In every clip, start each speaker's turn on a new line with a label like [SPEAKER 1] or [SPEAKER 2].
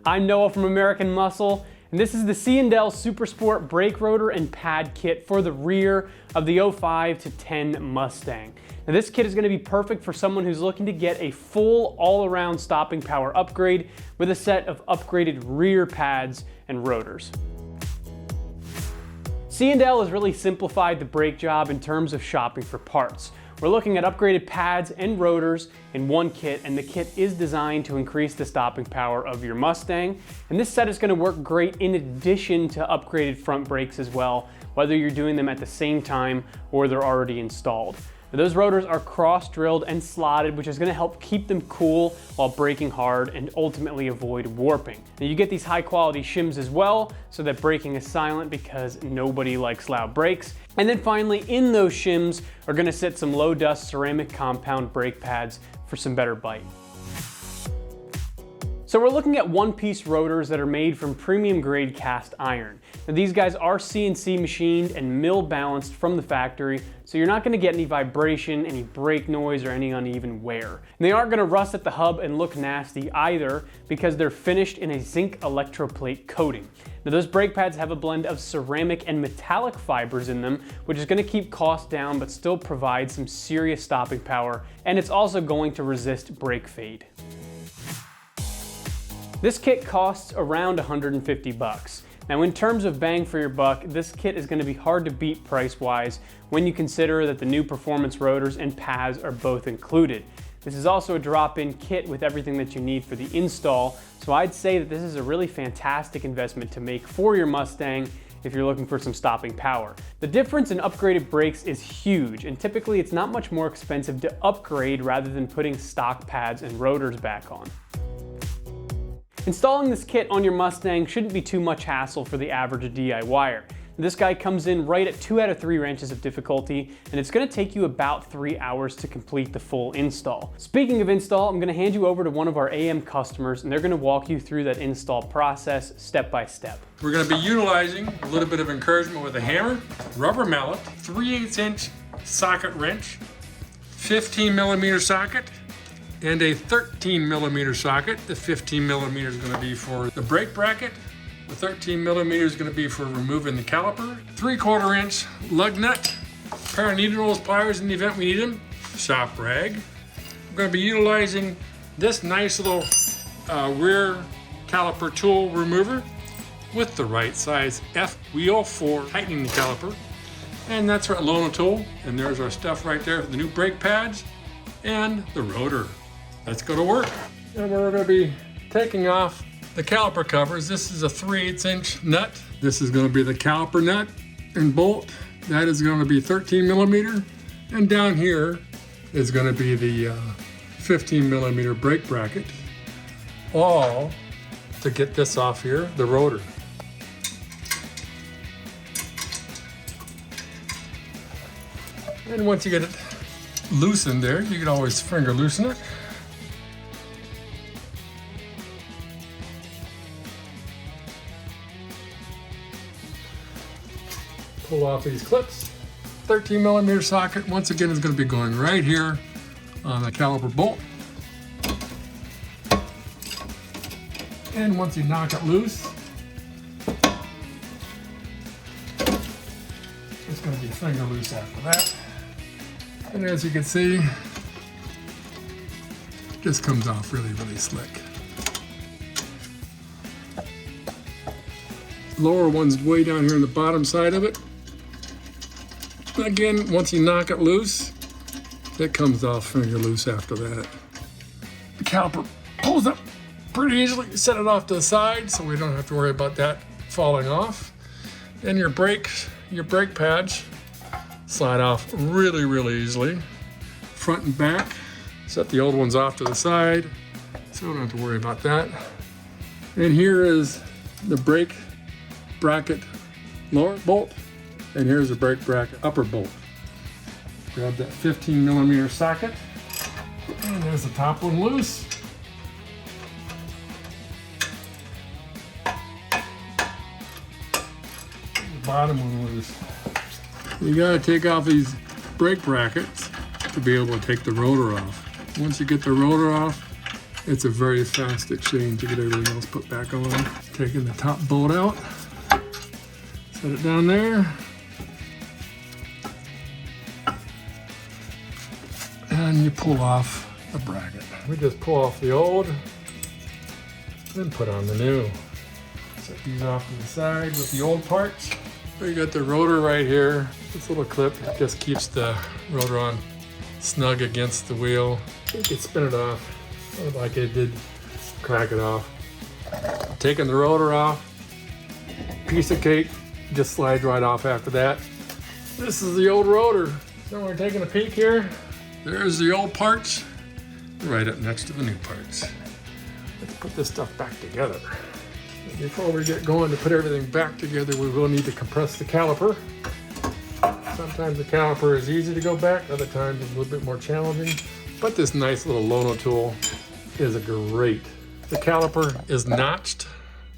[SPEAKER 1] I'm Noah from American Muscle, and this is the C&L Super Sport brake rotor and pad kit for the rear of the 05 to 10 Mustang. Now this kit is going to be perfect for someone who's looking to get a full all-around stopping power upgrade with a set of upgraded rear pads and rotors. C&L has really simplified the brake job in terms of shopping for parts. We're looking at upgraded pads and rotors in one kit, and the kit is designed to increase the stopping power of your Mustang. And this set is going to work great in addition to upgraded front brakes as well, whether you're doing them at the same time or they're already installed. Now, those rotors are cross-drilled and slotted, which is going to help keep them cool while braking hard and ultimately avoid warping. Now, you get these high-quality shims as well, so that braking is silent because nobody likes loud brakes. And then finally, in those shims are going to sit some low-dust ceramic compound brake pads for some better bite. So we're looking at one-piece rotors that are made from premium-grade cast iron. Now these guys are CNC machined and mill balanced from the factory, so you're not going to get any vibration, any brake noise, or any uneven wear. And they aren't going to rust at the hub and look nasty either because they're finished in a zinc electroplate coating. Now those brake pads have a blend of ceramic and metallic fibers in them, which is going to keep costs down but still provide some serious stopping power, and it's also going to resist brake fade. This kit costs around 150 bucks. Now in terms of bang for your buck, this kit is going to be hard to beat price-wise when you consider that the new performance rotors and pads are both included. This is also a drop-in kit with everything that you need for the install, so I'd say that this is a really fantastic investment to make for your Mustang if you're looking for some stopping power. The difference in upgraded brakes is huge, and typically it's not much more expensive to upgrade rather than putting stock pads and rotors back on. Installing this kit on your Mustang shouldn't be too much hassle for the average DIYer. This guy comes in right at 2 out of 3 wrenches of difficulty, and it's going to take you about 3 hours to complete the full install. Speaking of install, I'm going to hand you over to one of our AM customers, and they're going to walk you through that install process step by step.
[SPEAKER 2] We're going to be utilizing a little bit of encouragement with a hammer, rubber mallet, 3/8" socket wrench, 15mm socket, and a 13mm socket. The 15mm is going to be for the brake bracket. The 13mm is going to be for removing the caliper. 3/4 inch lug nut, pair of needle nose pliers in the event we need them, shop rag. We're going to be utilizing this nice little rear caliper tool remover with the right size F wheel for tightening the caliper. And that's our Lona tool. And there's our stuff right there for the new brake pads and the rotor. Let's go to work. And we're going to be taking off the caliper covers. This is a 3/8" nut. This is going to be the caliper nut and bolt. That is going to be 13mm. And down here is going to be the 15mm brake bracket. All to get this off here, the rotor. And once you get it loosened there, you can always finger loosen it. Pull off these clips. 13mm socket, once again, is going to be going right here on the caliper bolt. And once you knock it loose, it's going to be finger loose after that. And as you can see, it just comes off really, really slick. Lower one's way down here on the bottom side of it. Again, once you knock it loose, it comes off finger loose after that. The caliper pulls up pretty easily. Set it off to the side so we don't have to worry about that falling off. And your brake pads slide off really, really easily. Front and back. Set the old ones off to the side so we don't have to worry about that. And here is the brake bracket lower bolt. And here's the brake bracket upper bolt. Grab that 15mm socket. And there's the top one loose. The bottom one loose. You gotta take off these brake brackets to be able to take the rotor off. Once you get the rotor off, It's a very fast exchange to get everything else put back on. Taking the top bolt out, set it down there. And you pull off the bracket. We just pull off the old, then put on the new. Set these off to the side with the old parts. We got the rotor right here. This little clip just keeps the rotor on snug against the wheel. You can spin it off like it did, crack it off. Taking the rotor off, piece of cake, just slides right off after that. This is the old rotor. So we're taking a peek here. There's the old parts, right up next to the new parts. Let's put this stuff back together. Before we get going to put everything back together, we will need to compress the caliper. Sometimes the caliper is easy to go back, other times it's a little bit more challenging. But this nice little Lono tool is great. The caliper is notched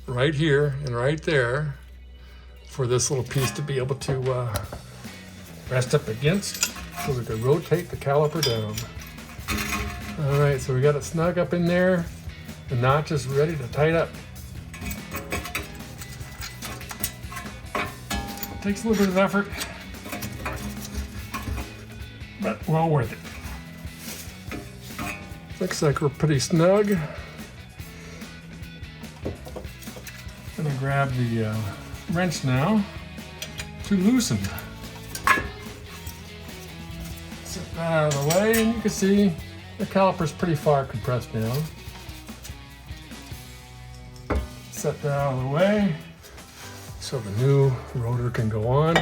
[SPEAKER 2] right here and right there for this little piece to be able to rest up against, so we can rotate the caliper down. All right, so we got it snug up in there. The notch is ready to tighten up. Takes a little bit of effort, but well worth it. Looks like we're pretty snug. Gonna grab the wrench now to loosen. Set that out of the way, and you can see the caliper's pretty far compressed down. Set that out of the way so the new rotor can go on.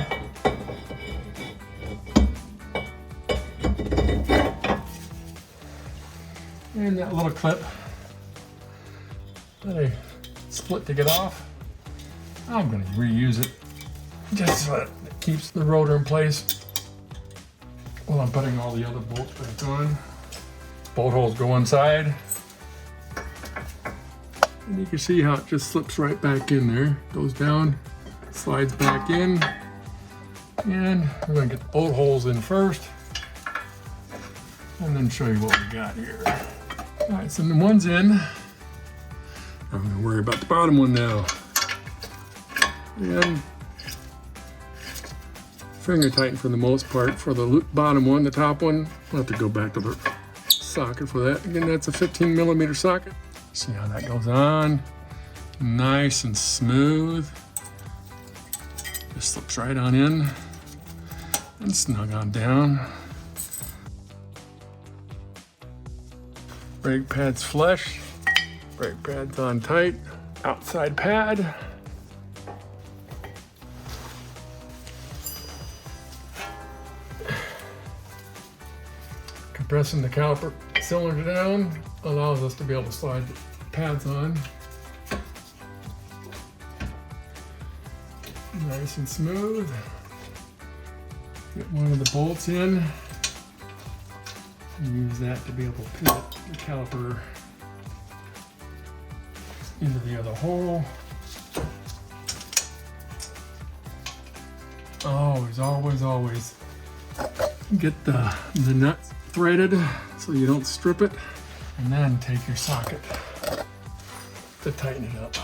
[SPEAKER 2] And that little clip that I split to get off, I'm going to reuse it just so that it keeps the rotor in place while I'm putting all the other bolts back on. Bolt holes go inside. And you can see how it just slips right back in there. Goes down, slides back in. And we're going to get the bolt holes in first, and then show you what we got here. All right, so the one's in. I'm going to worry about the bottom one now. And finger tighten for the most part. For the bottom one, the top one, I'll have to go back to the socket for that. Again, that's a 15mm socket. See how that goes on. Nice and smooth. Just slips right on in and snug on down. Brake pad's flush. Brake pad's on tight. Outside pad. Compressing the caliper cylinder down allows us to be able to slide the pads on. Nice and smooth. Get one of the bolts in. Use that to be able to pivot the caliper into the other hole. Always get the nut threaded so you don't strip it, and then take your socket to tighten it up.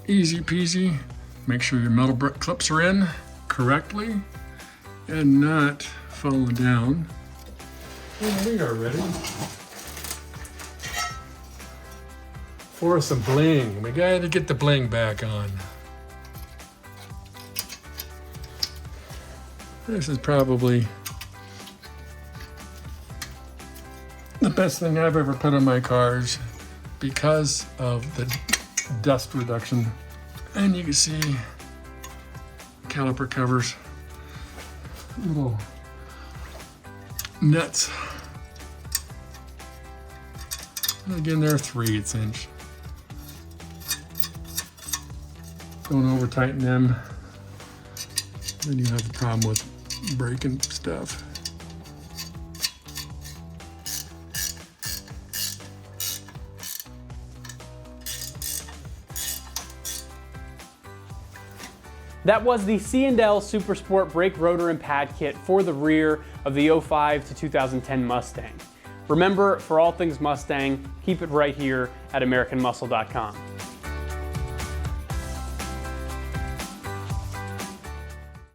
[SPEAKER 2] Easy peasy. Make sure your metal clips are in correctly and not falling down. And we are ready for some bling. We gotta get the bling back on. This is probably the best thing I've ever put on my cars because of the dust reduction. And you can see caliper covers, little nuts. And again, they're 3/8 inch. Don't over tighten them, then you have a problem with breaking stuff.
[SPEAKER 1] That was the C&L Super Sport brake rotor and pad kit for the rear of the 05 to 2010 Mustang. Remember, for all things Mustang, keep it right here at AmericanMuscle.com.